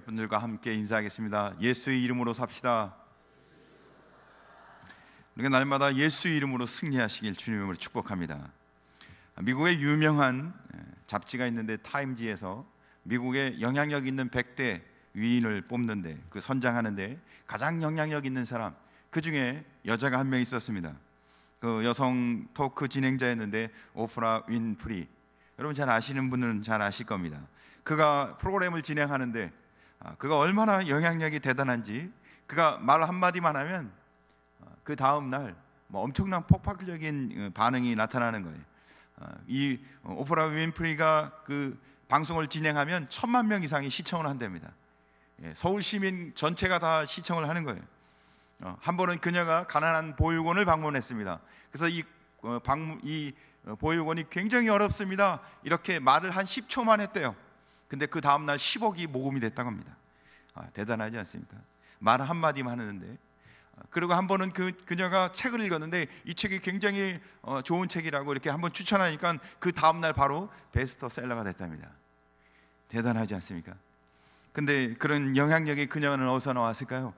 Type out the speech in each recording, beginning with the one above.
분들과 함께 인사하겠습니다. 예수의 이름으로 삽시다. 우리가 날마다 예수의 이름으로 승리하시길 주님으로 축복합니다. 미국의 유명한 잡지가 있는데 타임지에서 미국의 영향력 있는 100대 위인을 뽑는데, 그 선정하는데 가장 영향력 있는 사람, 그 중에 여자가 한 명 있었습니다. 그 여성 토크 진행자였는데 오프라 윈프리, 여러분 잘 아시는 분은 잘 아실 겁니다. 그가 프로그램을 진행하는데 그가 얼마나 영향력이 대단한지, 그가 말 한마디만 하면 그 다음날 엄청난 폭발적인 반응이 나타나는 거예요. 이 오프라 윈프리가 그 방송을 진행하면 1000만 명 이상이 시청을 한답니다. 서울 시민 전체가 다 시청을 하는 거예요. 한 번은 그녀가 가난한 보육원을 방문했습니다. 그래서 이 보육원이 굉장히 어렵습니다, 이렇게 말을 한 10초만 했대요. 근데 그 다음날 10억이 모금이 됐다고 합니다. 대단하지 않습니까? 말 한마디만 하는데. 그리고 한 번은 그녀가 책을 읽었는데 이 책이 굉장히 좋은 책이라고 이렇게 한번 추천하니까 그 다음날 바로 베스트셀러가 됐답니다. 대단하지 않습니까? 근데 그런 영향력이 그녀는 어디서 나왔을까요?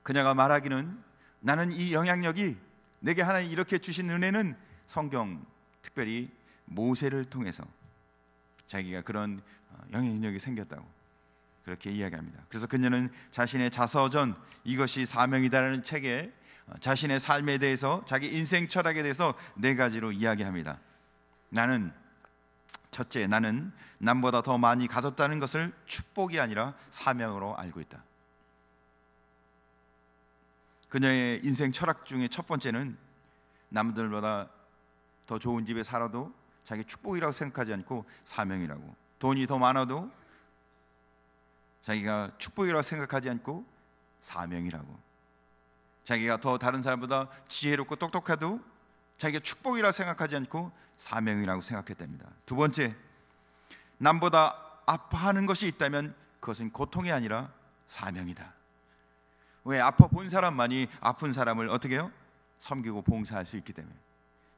그녀가 말하기는, 나는 이 영향력이, 내게 하나님 이렇게 주신 은혜는 성경, 특별히 모세를 통해서 자기가 그런 영향력이 생겼다고 그렇게 이야기합니다. 그래서 그녀는 자신의 자서전 이것이 사명이다라는 책에 자신의 삶에 대해서, 자기 인생 철학에 대해서 4가지로 이야기합니다. 첫째, 나는 남보다 더 많이 가졌다는 것을 축복이 아니라 사명으로 알고 있다. 그녀의 인생 철학 중에 첫 번째는 남들보다 더 좋은 집에 살아도 자기 축복이라고 생각하지 않고 사명이라고, 돈이 더 많아도 자기가 축복이라고 생각하지 않고 사명이라고, 자기가 더 다른 사람보다 지혜롭고 똑똑해도 자기가 축복이라고 생각하지 않고 사명이라고 생각했답니다. 두 번째, 남보다 아파하는 것이 있다면 그것은 고통이 아니라 사명이다. 왜? 아파 본 사람만이 아픈 사람을 어떻게 해요? 섬기고 봉사할 수 있기 때문에.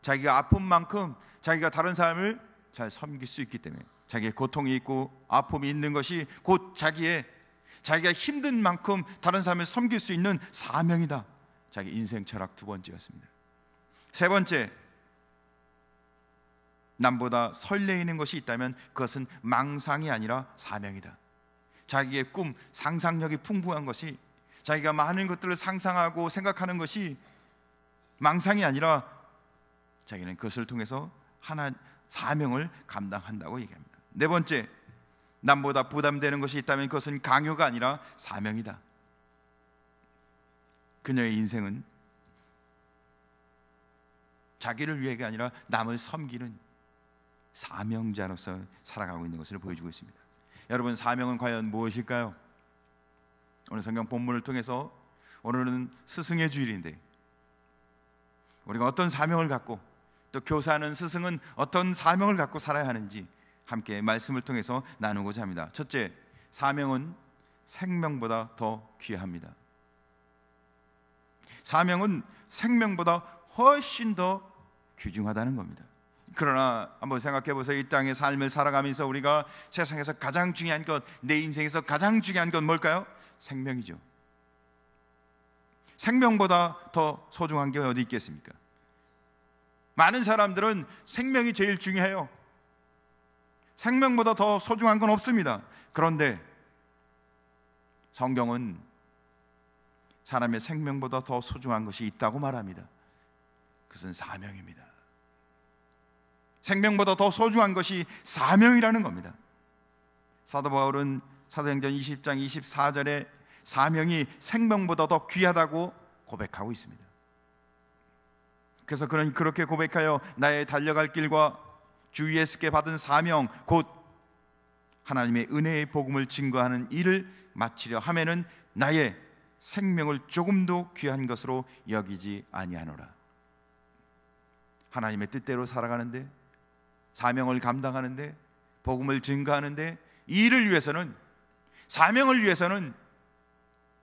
자기가 아픈 만큼 자기가 다른 사람을 잘 섬길 수 있기 때문에. 자기의 고통이 있고 아픔이 있는 것이 곧 자기가 힘든 만큼 다른 사람을 섬길 수 있는 사명이다. 자기 인생 철학 두 번째였습니다. 세 번째, 남보다 설레이는 것이 있다면 그것은 망상이 아니라 사명이다. 자기의 꿈, 상상력이 풍부한 것이, 자기가 많은 것들을 상상하고 생각하는 것이 망상이 아니라 자기는 그것을 통해서 사명을 감당한다고 얘기합니다. 네 번째, 남보다 부담되는 것이 있다면 그것은 강요가 아니라 사명이다. 그녀의 인생은 자기를 위해가 아니라 남을 섬기는 사명자로서 살아가고 있는 것을 보여주고 있습니다. 여러분, 사명은 과연 무엇일까요? 오늘 성경 본문을 통해서, 오늘은 스승의 주일인데 우리가 어떤 사명을 갖고, 또 교사하는 스승은 어떤 사명을 갖고 살아야 하는지 함께 말씀을 통해서 나누고자 합니다. 첫째, 사명은 생명보다 더 귀합니다. 사명은 생명보다 훨씬 더 귀중하다는 겁니다. 그러나 한번 생각해 보세요. 이 땅의 삶을 살아가면서 우리가 세상에서 가장 중요한 것, 내 인생에서 가장 중요한 건 뭘까요? 생명이죠. 생명보다 더 소중한 게 어디 있겠습니까? 많은 사람들은 생명이 제일 중요해요. 생명보다 더 소중한 건 없습니다. 그런데 성경은 사람의 생명보다 더 소중한 것이 있다고 말합니다. 그것은 사명입니다. 생명보다 더 소중한 것이 사명이라는 겁니다. 사도 바울은 사도행전 20장 24절에 사명이 생명보다 더 귀하다고 고백하고 있습니다. 그래서 그는 그렇게 고백하여 나의 달려갈 길과 주 예수께 받은 사명, 곧 하나님의 은혜의 복음을 증거하는 일을 마치려 하면은 나의 생명을 조금도 귀한 것으로 여기지 아니하노라. 하나님의 뜻대로 살아가는데, 사명을 감당하는데, 복음을 증거하는데, 이 일을 위해서는, 사명을 위해서는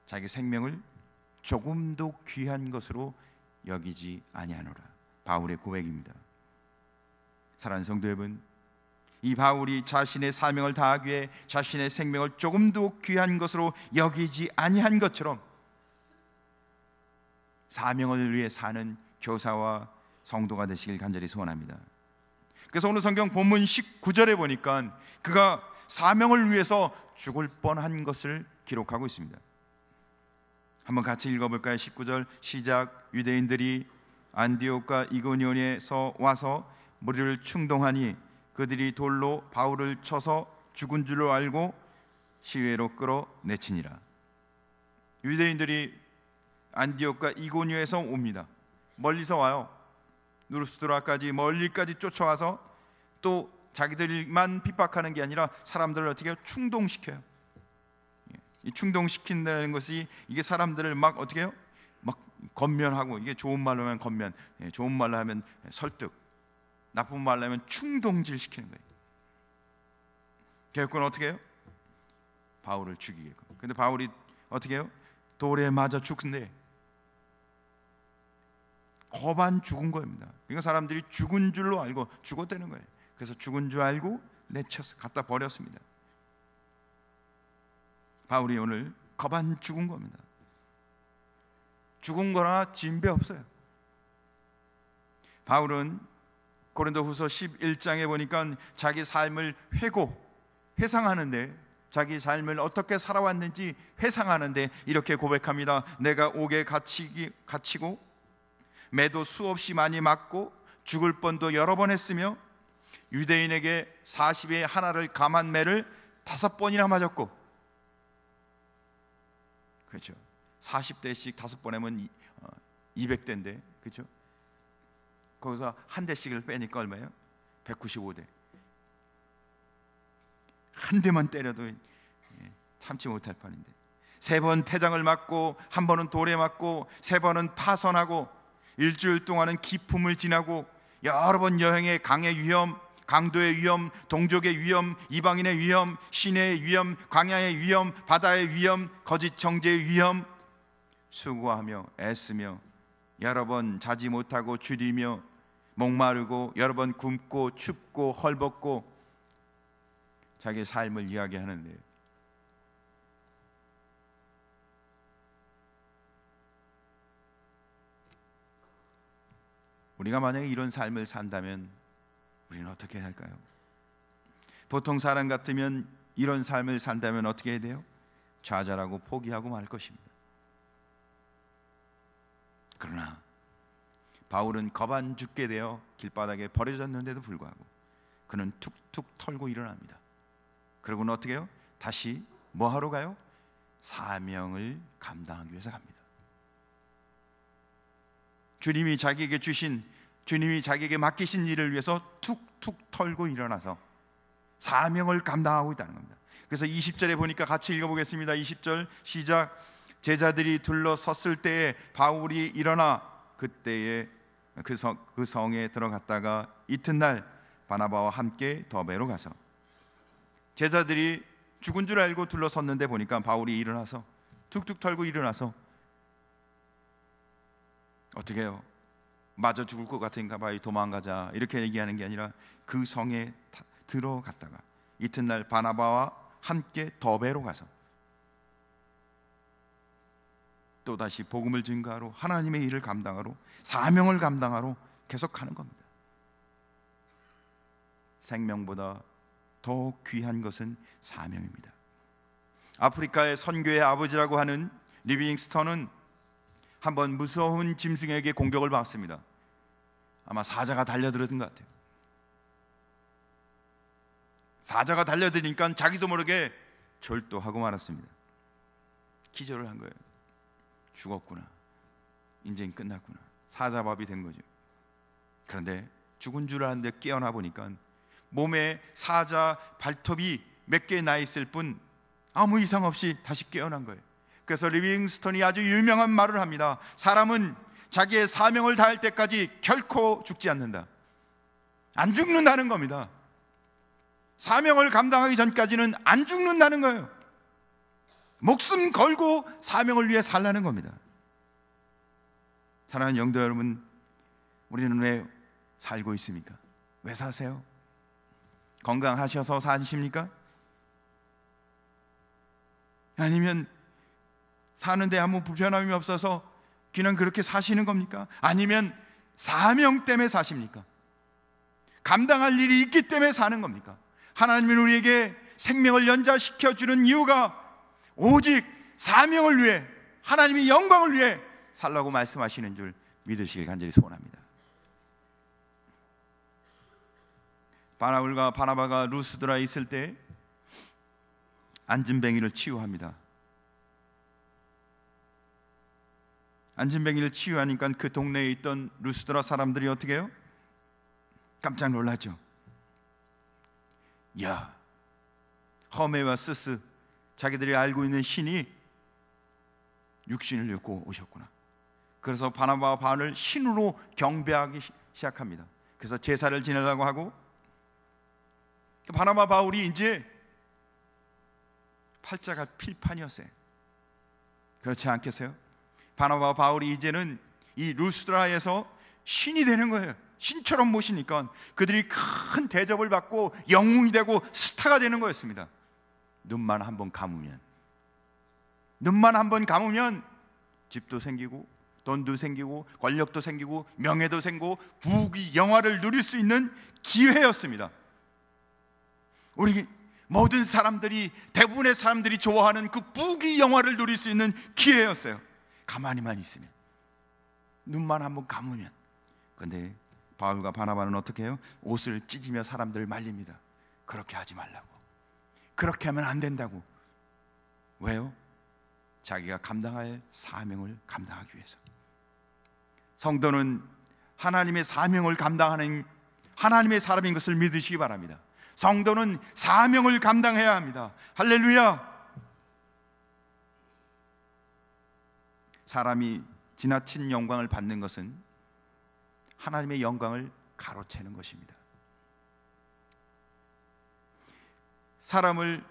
자기 생명을 조금도 귀한 것으로 여기지 아니하노라. 바울의 고백입니다. 사랑하는 성도 여러분, 이 바울이 자신의 사명을 다하기 위해 자신의 생명을 조금도 귀한 것으로 여기지 아니한 것처럼 사명을 위해 사는 교사와 성도가 되시길 간절히 소원합니다. 그래서 오늘 성경 본문 19절에 보니까 그가 사명을 위해서 죽을 뻔한 것을 기록하고 있습니다. 한번 같이 읽어볼까요? 19절 시작. 유대인들이 안디옥과 이고니온에서 와서 무리를 충동하니 그들이 돌로 바울을 쳐서 죽은 줄로 알고 시외로 끌어내치니라. 유대인들이 안디옥과 이고니온에서 옵니다. 멀리서 와요. 누르스드라까지 멀리까지 쫓아와서 또 자기들만 핍박하는 게 아니라 사람들을 어떻게 해요? 충동시켜요. 이 충동시킨다는 것이 이게 사람들을 막 어떻게 해요? 막 건면하고, 이게 좋은 말로 하면 건면, 좋은 말로 하면 설득, 나쁜 말로 하면 충동질 시키는 거예요. 결국은 어떻게 해요? 바울을 죽이겠고. 근데 바울이 어떻게 해요? 돌에 맞아 죽는데 거반 죽은 겁니다. 그러니까 사람들이 죽은 줄로 알고 죽었다는 거예요. 그래서 죽은 줄 알고 내쳐서 갖다 버렸습니다. 바울이 오늘 거반 죽은 겁니다. 죽은 거나 진배 없어요. 바울은 고린도후서 11장에 보니까 자기 삶을 회상하는데, 자기 삶을 어떻게 살아왔는지 회상하는데 이렇게 고백합니다. 내가 옥에 갇히고 매도 수없이 많이 맞고 죽을 뻔도 여러 번 했으며 유대인에게 40에 하나를 감한 매를 5번이나 맞았고, 그렇죠. 40대씩 5번 하면 200대인데, 그렇죠. 거기서 한 대씩을 빼니까 얼마예요? 195대. 한 대만 때려도 참지 못할 판인데 3번 태장을 맞고, 한 번은 돌에 맞고, 3번은 파선하고, 일주일 동안은 기품을 지나고, 여러 번 여행에 강의 위험, 강도의 위험, 동족의 위험, 이방인의 위험, 시내의 위험, 광야의 위험, 바다의 위험, 거짓 정죄의 위험, 수고하며 애쓰며 여러 번 자지 못하고 주디며 목마르고 여러 번 굶고 춥고 헐벗고 자기 삶을 이야기하는데, 우리가 만약에 이런 삶을 산다면 우리는 어떻게 할까요? 보통 사람 같으면 이런 삶을 산다면 어떻게 해야 돼요? 좌절하고 포기하고 말 것입니다. 그러나 바울은 거반 죽게 되어 길바닥에 버려졌는데도 불구하고 그는 툭툭 털고 일어납니다. 그러고는 어떻게 해요? 다시 뭐 하러 가요? 사명을 감당하기 위해서 갑니다. 주님이 자기에게 맡기신 일을 위해서 툭툭 털고 일어나서 사명을 감당하고 있다는 겁니다. 그래서 20절에 보니까 같이 읽어보겠습니다. 20절 시작. 제자들이 둘러섰을 때에 바울이 일어나 그때에 그 성에 들어갔다가 이튿날 바나바와 함께 더베로 가서, 제자들이 죽은 줄 알고 둘러섰는데 보니까 바울이 일어나서 툭툭 털고 일어나서 어떻게 해요? 마저 죽을 것 같으니까 빨리 도망가자 이렇게 얘기하는 게 아니라 그 성에 들어갔다가 이튿날 바나바와 함께 더베로 가서 또다시 복음을 증거하러, 하나님의 일을 감당하러, 사명을 감당하러 계속하는 겁니다. 생명보다 더 귀한 것은 사명입니다. 아프리카의 선교의 아버지라고 하는 리빙스턴은 한번 무서운 짐승에게 공격을 받았습니다. 아마 사자가 달려들었던 것 같아요. 사자가 달려드니까 자기도 모르게 절도하고 말았습니다. 기절을 한 거예요. 죽었구나, 인생 끝났구나, 사자밥이 된 거죠. 그런데 죽은 줄 알았는데 깨어나 보니까 몸에 사자 발톱이 몇 개 나 있을 뿐 아무 이상 없이 다시 깨어난 거예요. 그래서 리빙스턴이 아주 유명한 말을 합니다. 사람은 자기의 사명을 다할 때까지 결코 죽지 않는다. 안 죽는다는 겁니다. 사명을 감당하기 전까지는 안 죽는다는 거예요. 목숨 걸고 사명을 위해 살라는 겁니다. 사랑하는 영도 여러분, 우리는 왜 살고 있습니까? 왜 사세요? 건강하셔서 사십니까? 아니면 사는데 아무 불편함이 없어서 그냥 그렇게 사시는 겁니까? 아니면 사명 때문에 사십니까? 감당할 일이 있기 때문에 사는 겁니까? 하나님은 우리에게 생명을 연장시켜 주는 이유가 오직 사명을 위해, 하나님의 영광을 위해 살라고 말씀하시는 줄 믿으시길 간절히 소원합니다. 바울과 바나바가 루스드라에 있을 때 안진뱅이를 치유합니다. 안진뱅이를 치유하니까 그 동네에 있던 루스드라 사람들이 어떻게 해요? 깜짝 놀라죠. 야, 허메와 스스, 자기들이 알고 있는 신이 육신을 입고 오셨구나. 그래서 바나바와 바울을 신으로 경배하기 시작합니다. 그래서 제사를 지내려고 하고, 바나바 바울이 이제 팔자가 필판이었어요. 그렇지 않겠어요? 바나바 바울이 이제는 이 루스드라에서 신이 되는 거예요. 신처럼 모시니까 그들이 큰 대접을 받고 영웅이 되고 스타가 되는 거였습니다. 눈만 한번 감으면 집도 생기고 돈도 생기고 권력도 생기고 명예도 생기고 부귀 영화를 누릴 수 있는 기회였습니다. 우리 모든 사람들이, 대부분의 사람들이 좋아하는 그 부귀 영화를 누릴 수 있는 기회였어요. 가만히만 있으면, 눈만 한번 감으면. 그런데 바울과 바나바는 어떻게 해요? 옷을 찢으며 사람들을 말립니다. 그렇게 하지 말라고, 그렇게 하면 안 된다고. 왜요? 자기가 감당할 사명을 감당하기 위해서. 성도는 하나님의 사명을 감당하는 하나님의 사람인 것을 믿으시기 바랍니다. 성도는 사명을 감당해야 합니다. 할렐루야. 사람이 지나친 영광을 받는 것은 하나님의 영광을 가로채는 것입니다. 사람을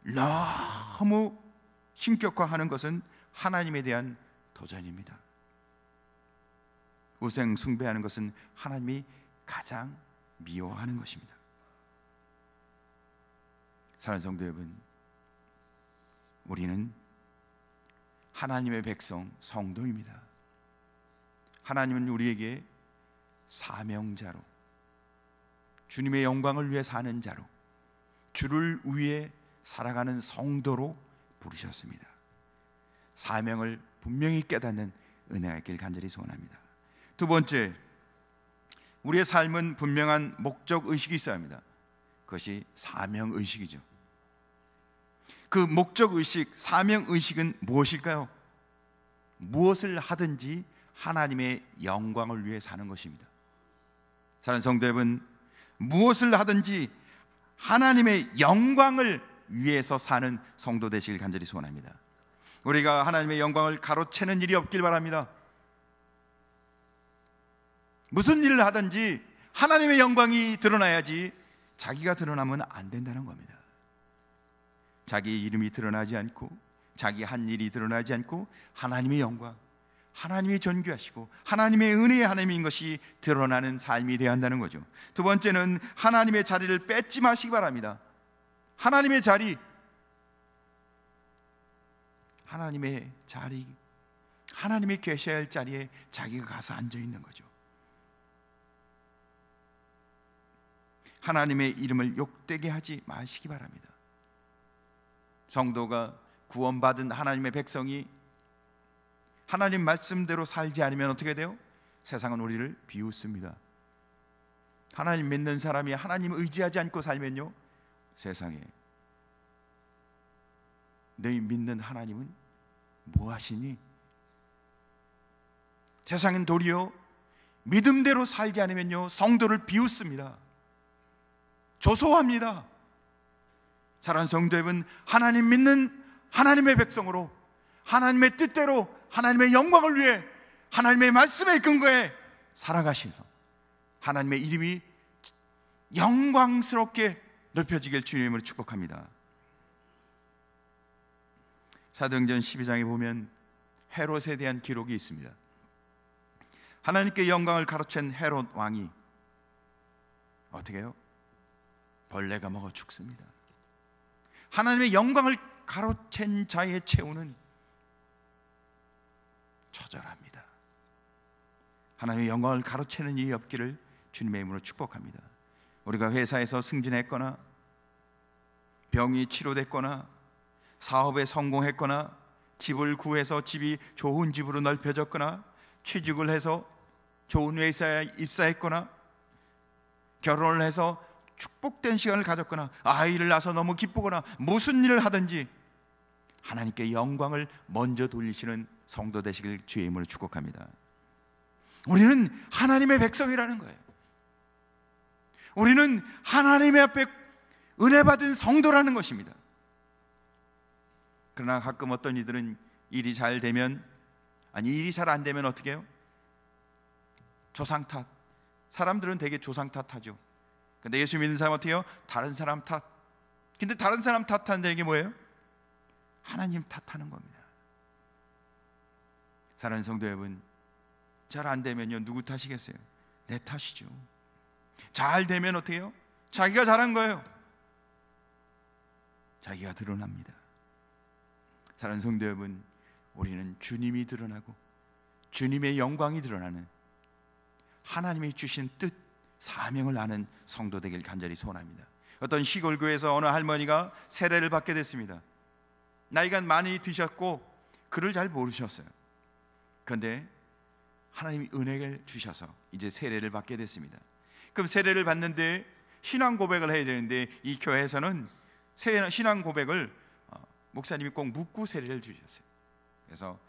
너무 신격화하는 것은 하나님에 대한 도전입니다. 우상 숭배하는 것은 하나님이 가장 미워하는 것입니다. 사랑하는 성도 여러분, 우리는 하나님의 백성, 성도입니다. 하나님은 우리에게 사명자로, 주님의 영광을 위해 사는 자로, 주를 위해 살아가는 성도로 부르셨습니다. 사명을 분명히 깨닫는 은혜가 있길 간절히 소원합니다. 두 번째, 우리의 삶은 분명한 목적 의식이 있어야 합니다. 그것이 사명 의식이죠. 그 목적 의식, 사명 의식은 무엇일까요? 무엇을 하든지 하나님의 영광을 위해 사는 것입니다. 사랑하는 성도 여러분, 무엇을 하든지 하나님의 영광을 위해서 사는 성도 되시길 간절히 소원합니다. 우리가 하나님의 영광을 가로채는 일이 없길 바랍니다. 무슨 일을 하든지 하나님의 영광이 드러나야지 자기가 드러나면 안 된다는 겁니다. 자기의 이름이 드러나지 않고, 자기 한 일이 드러나지 않고 하나님의 영광, 하나님이 존귀하시고 하나님의 은혜의 하나님인 것이 드러나는 삶이 되어야 한다는 거죠. 두 번째는 하나님의 자리를 뺏지 마시기 바랍니다. 하나님의 자리, 하나님이 계셔야 할 자리에 자기가 가서 앉아 있는 거죠. 하나님의 이름을 욕되게 하지 마시기 바랍니다. 성도가 구원받은 하나님의 백성이 하나님 말씀대로 살지 않으면 어떻게 돼요? 세상은 우리를 비웃습니다. 하나님 믿는 사람이 하나님 의지하지 않고 살면요, 세상에 너희 믿는 하나님은 뭐 하시니? 세상은 도리어 믿음대로 살지 않으면요, 성도를 비웃습니다. 조소합니다. 사랑하는 성도 여러분, 하나님 믿는 하나님의 백성으로 하나님의 뜻대로 하나님의 영광을 위해 하나님의 말씀의 근거에 살아가셔서 하나님의 이름이 영광스럽게 높여지길 주님으로 축복합니다. 사도행전 12장에 보면 헤롯에 대한 기록이 있습니다. 하나님께 영광을 가로챈 헤롯 왕이 어떻게 해요? 벌레가 먹어 죽습니다. 하나님의 영광을 가로챈 자의 최후는 처절합니다. 하나님의 영광을 가로채는 일이 없기를 주님의 이름으로 축복합니다. 우리가 회사에서 승진했거나 병이 치료됐거나 사업에 성공했거나 집을 구해서 집이 좋은 집으로 넓혀졌거나 취직을 해서 좋은 회사에 입사했거나 결혼을 해서 축복된 시간을 가졌거나 아이를 낳아서 너무 기쁘거나 무슨 일을 하든지 하나님께 영광을 먼저 돌리시는 성도 되시길 주의 이름으로 축복합니다. 우리는 하나님의 백성이라는 거예요. 우리는 하나님의 앞에 은혜 받은 성도라는 것입니다. 그러나 가끔 어떤 이들은 일이 잘 되면, 아니 일이 잘 안 되면 어떻게 해요? 조상 탓. 사람들은 되게 조상 탓하죠. 근데 예수 믿는 사람 어떻게 해요? 다른 사람 탓. 근데 다른 사람 탓하는데 이게 뭐예요? 하나님 탓하는 겁니다. 사랑하는 성도 여러분, 잘 안 되면요 누구 탓이겠어요? 내 탓이죠. 잘 되면 어떻게 해요? 자기가 잘한 거예요. 자기가 드러납니다. 사랑하는 성도 여러분, 우리는 주님이 드러나고 주님의 영광이 드러나는 하나님이 주신 뜻, 사명을 아는 성도 되길 간절히 소원합니다. 어떤 시골 교회에서 어느 할머니가 세례를 받게 됐습니다. 나이가 많이 드셨고 글을 잘 모르셨어요. 그런데 하나님이 은혜를 주셔서 이제 세례를 받게 됐습니다. 그럼 세례를 받는데 신앙 고백을 해야 되는데 이 교회에서는 신앙 고백을 목사님이 꼭 묻고 세례를 주셨어요. 그래서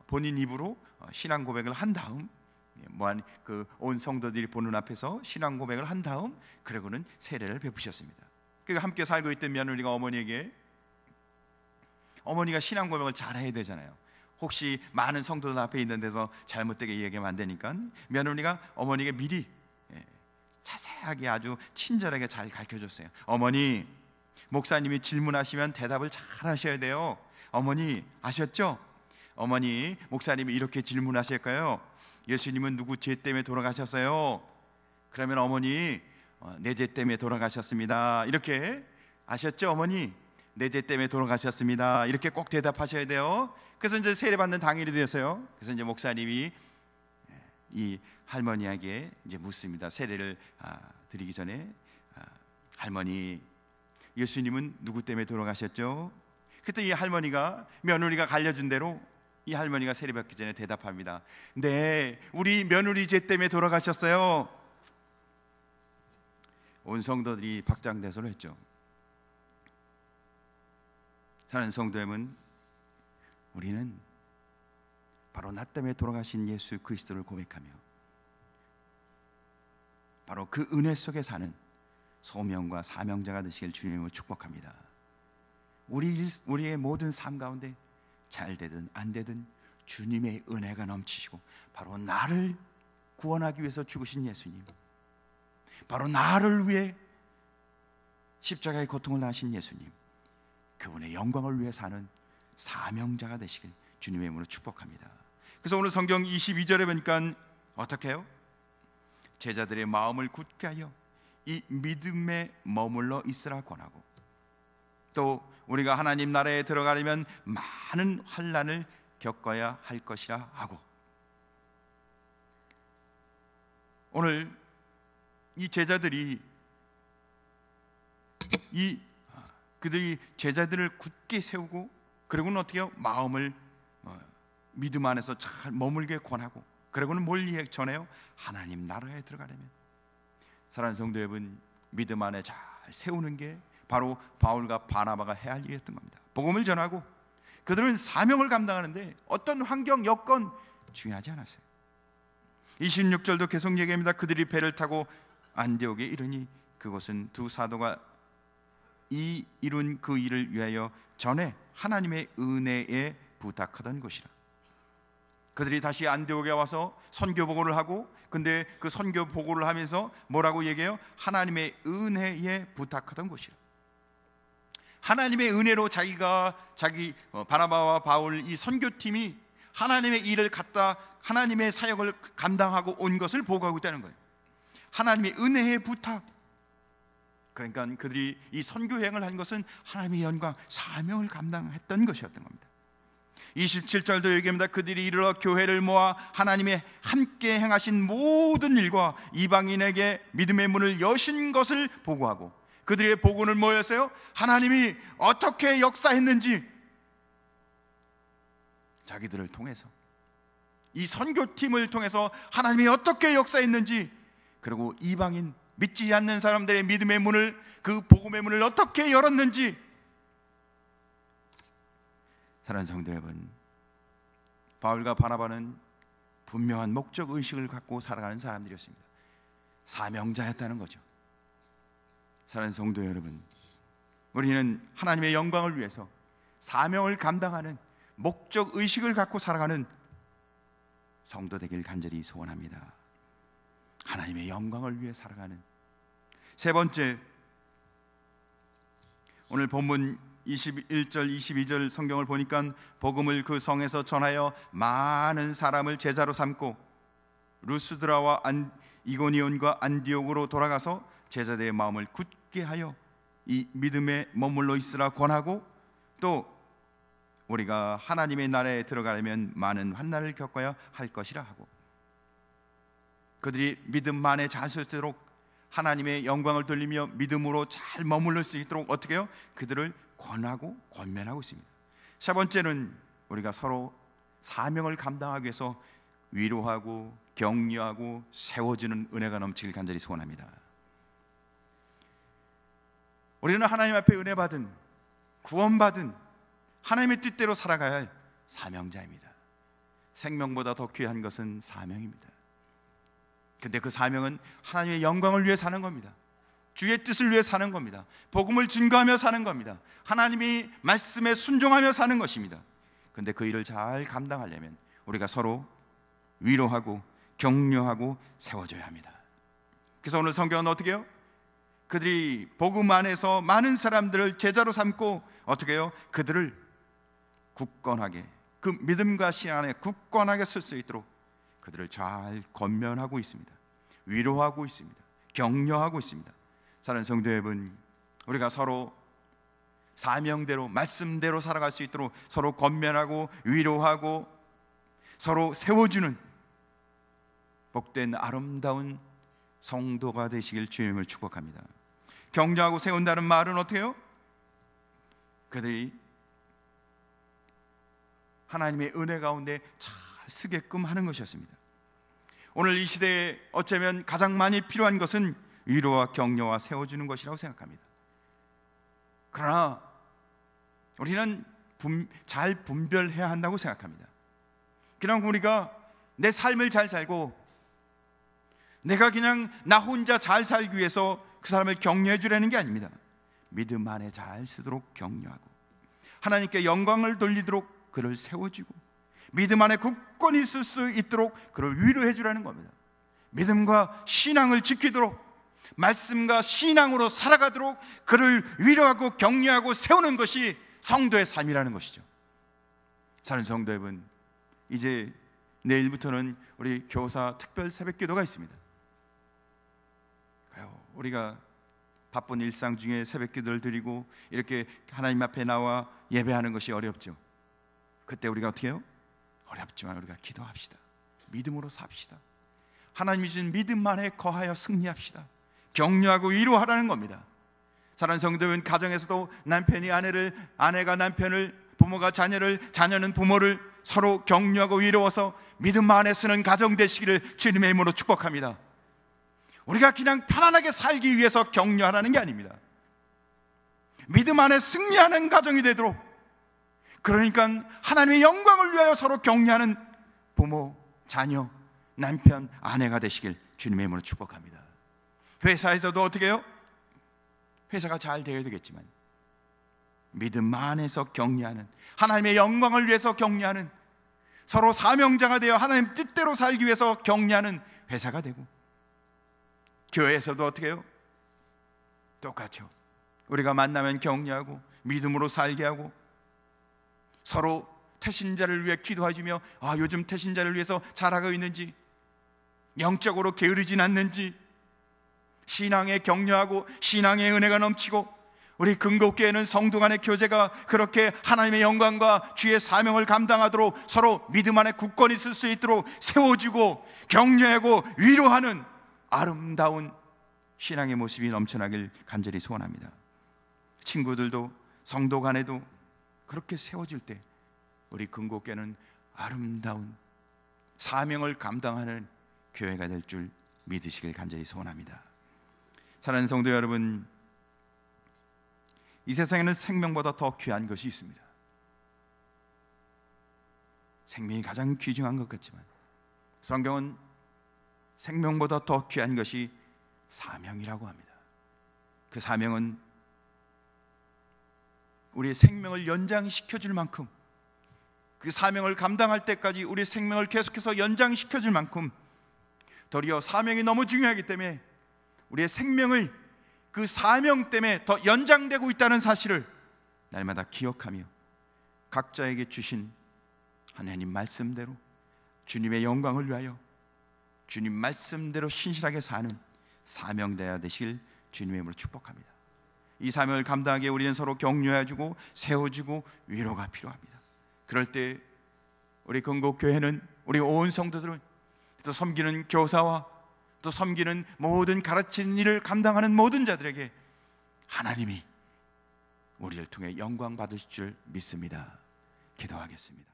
본인 입으로 신앙 고백을 한 다음 온 성도들이 보는 앞에서 신앙 고백을 한 다음 그러고는 세례를 베푸셨습니다. 그리고 함께 살고 있던 며느리가 어머니에게, 어머니가 신앙 고백을 잘 해야 되잖아요. 혹시 많은 성도들 앞에 있는 데서 잘못되게 얘기하면 안 되니까 며느리가 어머니에게 미리 자세하게 아주 친절하게 잘 가르쳐줬어요. 어머니, 목사님이 질문하시면 대답을 잘 하셔야 돼요. 어머니 아셨죠? 어머니, 목사님이 이렇게 질문하실까요? 예수님은 누구 죄 때문에 돌아가셨어요? 그러면 어머니, 내 죄 때문에 돌아가셨습니다. 이렇게 아셨죠? 어머니, 내 죄 때문에 돌아가셨습니다. 이렇게 꼭 대답하셔야 돼요. 그래서 이제 세례받는 당일이 됐어요. 그래서 이제 목사님이 이 할머니에게 이제 묻습니다. 세례를 드리기 전에, 할머니, 예수님은 누구 때문에 돌아가셨죠? 그때 이 할머니가, 며느리가 알려준 대로 이 할머니가 세례받기 전에 대답합니다. 네, 우리 며느리 죄 때문에 돌아가셨어요. 온 성도들이 박장대소를 했죠. 사랑하는 성도 여러분, 우리는 바로 나 때문에 돌아가신 예수 그리스도를 고백하며 바로 그 은혜 속에 사는 소명과 사명자가 되시길 주님으로 축복합니다. 우리의 모든 삶 가운데 잘 되든 안 되든 주님의 은혜가 넘치시고 바로 나를 구원하기 위해서 죽으신 예수님, 바로 나를 위해 십자가의 고통을 당하신 예수님, 그분의 영광을 위해 사는 사명자가 되시길 주님의 이름으로 축복합니다. 그래서 오늘 성경 22절에 보니까 어떻게 해요? 제자들의 마음을 굳게 하여 이 믿음에 머물러 있으라 권하고, 또 우리가 하나님 나라에 들어가려면 많은 환난을 겪어야 할 것이라 하고, 오늘 이 제자들이 그들이 제자들을 굳게 세우고, 그리고는 어떻게 해요? 마음을 믿음 안에서 잘 머물게 권하고, 그리고는 뭘 전해요? 하나님 나라에 들어가려면. 사랑하는 성도 여러분, 믿음 안에 잘 세우는 게 바로 바울과 바나바가 해야 할 일이었던 겁니다. 복음을 전하고 그들은 사명을 감당하는데 어떤 환경, 여건 중요하지 않았어요. 26절도 계속 얘기합니다. 그들이 배를 타고 안디옥에 이르니 그곳은 두 사도가 이룬 그 일을 위하여 전에 하나님의 은혜에 부탁하던 곳이라. 그들이 다시 안디옥에 와서 선교 보고를 하고, 근데 그 선교 보고를 하면서 뭐라고 얘기해요? 하나님의 은혜에 부탁하던 곳이라. 하나님의 은혜로 바나바와 바울 이 선교팀이 하나님의 일을 갖다 하나님의 사역을 감당하고 온 것을 보고하고 있다는 거예요. 하나님의 은혜의 부탁. 그러니까 그들이 이 선교행을 한 것은 하나님의 영광, 사명을 감당했던 것이었던 겁니다. 27절도 얘기합니다. 그들이 이르러 교회를 모아 하나님의 함께 행하신 모든 일과 이방인에게 믿음의 문을 여신 것을 보고하고, 그들의 보고는 뭐였어요? 하나님이 어떻게 역사했는지, 자기들을 통해서, 이 선교팀을 통해서 하나님이 어떻게 역사했는지, 그리고 이방인 믿지 않는 사람들의 믿음의 문을, 그 복음의 문을 어떻게 열었는지. 사랑하는 성도 여러분, 바울과 바나바는 분명한 목적 의식을 갖고 살아가는 사람들이었습니다. 사명자였다는 거죠. 사랑하는 성도 여러분, 우리는 하나님의 영광을 위해서 사명을 감당하는 목적 의식을 갖고 살아가는 성도 되길 간절히 소원합니다. 하나님의 영광을 위해 살아가는. 세 번째, 오늘 본문 21절 22절 성경을 보니까 복음을 그 성에서 전하여 많은 사람을 제자로 삼고 루스드라와 이고니온과 안디옥으로 돌아가서 제자들의 마음을 굳게 하여 이 믿음에 머물러 있으라 권하고, 또 우리가 하나님의 나라에 들어가려면 많은 환난을 겪어야 할 것이라 하고, 그들이 믿음만에 잘 서 있도록, 하나님의 영광을 돌리며 믿음으로 잘 머물러 수 있도록 어떻게 해요? 그들을 권하고 권면하고 있습니다. 세 번째는 우리가 서로 사명을 감당하기 위해서 위로하고 격려하고 세워주는 은혜가 넘치길 간절히 소원합니다. 우리는 하나님 앞에 은혜 받은, 구원받은, 하나님의 뜻대로 살아가야 할 사명자입니다. 생명보다 더 귀한 것은 사명입니다. 근데 그 사명은 하나님의 영광을 위해 사는 겁니다. 주의 뜻을 위해 사는 겁니다. 복음을 증거하며 사는 겁니다. 하나님이 말씀에 순종하며 사는 것입니다. 근데 그 일을 잘 감당하려면 우리가 서로 위로하고 격려하고 세워줘야 합니다. 그래서 오늘 성경은 어떻게 해요? 그들이 복음 안에서 많은 사람들을 제자로 삼고 어떻게 해요? 그들을 굳건하게, 그 믿음과 신앙 안에 굳건하게 설 수 있도록 그들을 잘 권면하고 있습니다. 위로하고 있습니다. 격려하고 있습니다. 사랑하는 성도 여러분, 우리가 서로 사명대로, 말씀대로 살아갈 수 있도록 서로 권면하고 위로하고 서로 세워주는 복된 아름다운 성도가 되시길 주님을 축복합니다. 격려하고 세운다는 말은 어떻게 해요? 그들이 하나님의 은혜 가운데 잘 쓰게끔 하는 것이었습니다. 오늘 이 시대에 어쩌면 가장 많이 필요한 것은 위로와 격려와 세워주는 것이라고 생각합니다. 그러나 우리는 잘 분별해야 한다고 생각합니다. 그냥 우리가 내 삶을 잘 살고 내가 그냥 나 혼자 잘 살기 위해서 그 사람을 격려해 주려는 게 아닙니다. 믿음 안에 잘 쓰도록 격려하고 하나님께 영광을 돌리도록 그를 세워주고 믿음 안에 굳건히 있을 수 있도록 그를 위로해 주라는 겁니다. 믿음과 신앙을 지키도록, 말씀과 신앙으로 살아가도록 그를 위로하고 격려하고 세우는 것이 성도의 삶이라는 것이죠. 사는 성도 여러분, 이제 내일부터는 우리 교사 특별 새벽기도가 있습니다. 우리가 바쁜 일상 중에 새벽기도를 드리고 이렇게 하나님 앞에 나와 예배하는 것이 어렵죠. 그때 우리가 어떻게 해요? 어렵지만 우리가 기도합시다. 믿음으로 삽시다. 하나님이 주신 믿음만에 거하여 승리합시다. 격려하고 위로하라는 겁니다. 사랑하는 성도 여러분, 가정에서도 남편이 아내를, 아내가 남편을, 부모가 자녀를, 자녀는 부모를 서로 격려하고 위로워서 믿음 안에 쓰는 가정 되시기를 주님의 이름으로 축복합니다. 우리가 그냥 편안하게 살기 위해서 격려하라는 게 아닙니다. 믿음 안에 승리하는 가정이 되도록, 그러니까 하나님의 영광을 위하여 서로 격려하는 부모, 자녀, 남편, 아내가 되시길 주님의 이름으로 축복합니다. 회사에서도 어떻게 해요? 회사가 잘 되어야 되겠지만 믿음 안에서 격려하는, 하나님의 영광을 위해서 격려하는, 서로 사명자가 되어 하나님 뜻대로 살기 위해서 격려하는 회사가 되고, 교회에서도 어떻게 해요? 똑같죠. 우리가 만나면 격려하고 믿음으로 살게 하고 서로 태신자를 위해 기도해주며 요즘 태신자를 위해서 잘하고 있는지, 영적으로 게으르진 않는지, 신앙에 격려하고 신앙의 은혜가 넘치고, 우리 근곡교회는 성도 간의 교제가 그렇게 하나님의 영광과 주의 사명을 감당하도록 서로 믿음 안에 굳건히 있을 수 있도록 세워주고 격려하고 위로하는 아름다운 신앙의 모습이 넘쳐나길 간절히 소원합니다. 친구들도 성도 간에도 그렇게 세워질 때 우리 근곡교회는 아름다운 사명을 감당하는 교회가 될 줄 믿으시길 간절히 소원합니다. 사랑하는 성도 여러분, 이 세상에는 생명보다 더 귀한 것이 있습니다. 생명이 가장 귀중한 것 같지만 성경은 생명보다 더 귀한 것이 사명이라고 합니다. 그 사명은 우리의 생명을 연장시켜 줄 만큼, 그 사명을 감당할 때까지 우리의 생명을 계속해서 연장시켜 줄 만큼, 도리어 사명이 너무 중요하기 때문에 우리의 생명을 그 사명 때문에 더 연장되고 있다는 사실을 날마다 기억하며 각자에게 주신 하나님 말씀대로 주님의 영광을 위하여 주님 말씀대로 신실하게 사는 사명자가 되시길 주님의 이름으로 축복합니다. 이 사명을 감당하기에 우리는 서로 격려해주고 세워주고 위로가 필요합니다. 그럴 때 우리 근곡교회는, 우리 온 성도들은, 또 섬기는 교사와 또 섬기는 모든 가르치는 일을 감당하는 모든 자들에게 하나님이 우리를 통해 영광 받으실 줄 믿습니다. 기도하겠습니다.